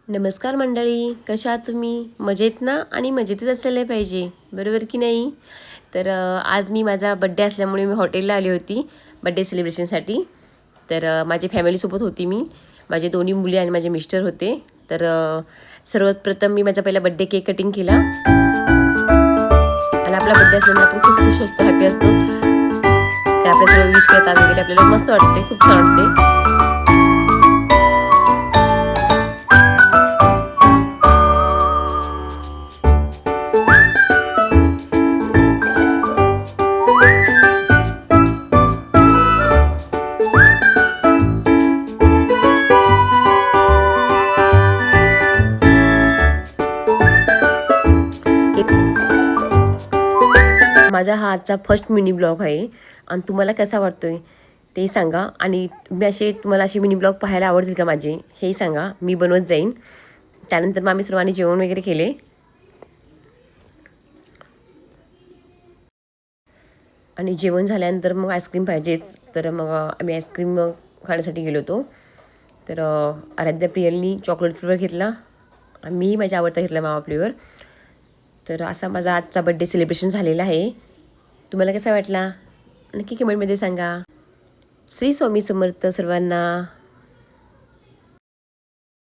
नमस्कार मंडळी, कशा आहात तुम्ही? मजेत ना? आणि मजेतच असायला पाहिजे, बरोबर की नाही? तर आज मी माझा बड्डे असल्यामुळे मी हॉटेलला आली होती बड्डे सेलिब्रेशनसाठी. तर माझी फॅमिलीसोबत होती मी, माझे दोन्ही मुली आणि माझे मिस्टर होते. तर सर्वात प्रथम मी माझा पहिला बड्डे केक कटिंग केला आणि आपला बड्डे असल्यामुळे आपण खूप खुश असतो, हॅपी असतो. तर आपल्या सर्व विश करतात वगैरे, आपल्याला मस्त वाटते, खूप छान वाटते. माझा हा आजचा फर्स्ट मिनी ब्लॉग आहे आणि तुम्हाला कसा वाटतोय ते सांगा. आणि तुम्हाला असे मिनी ब्लॉग पाहायला आवडतील का माझे, हेही सांगा, मी बनवत जाईन. त्यानंतर मग आम्ही सर्वांनी जेवण वगैरे केले आणि जेवण झाल्यानंतर मग आईस्क्रीम पाहिजेच, तर मग आम्ही आईस्क्रीम खाण्यासाठी गेलो होतो. तर आराध्या प्रियलनी चॉकलेट फ्लेवर घेतला आणि मी माझ्या आवडता घेतला मावा फ्लेवर. तर असा माझा आजचा बड्डे सेलिब्रेशन झालेला आहे. तुम्हाला कसा वाटला नक्की कमेंटमध्ये सांगा. श्री स्वामी समर्थ सर्वांना.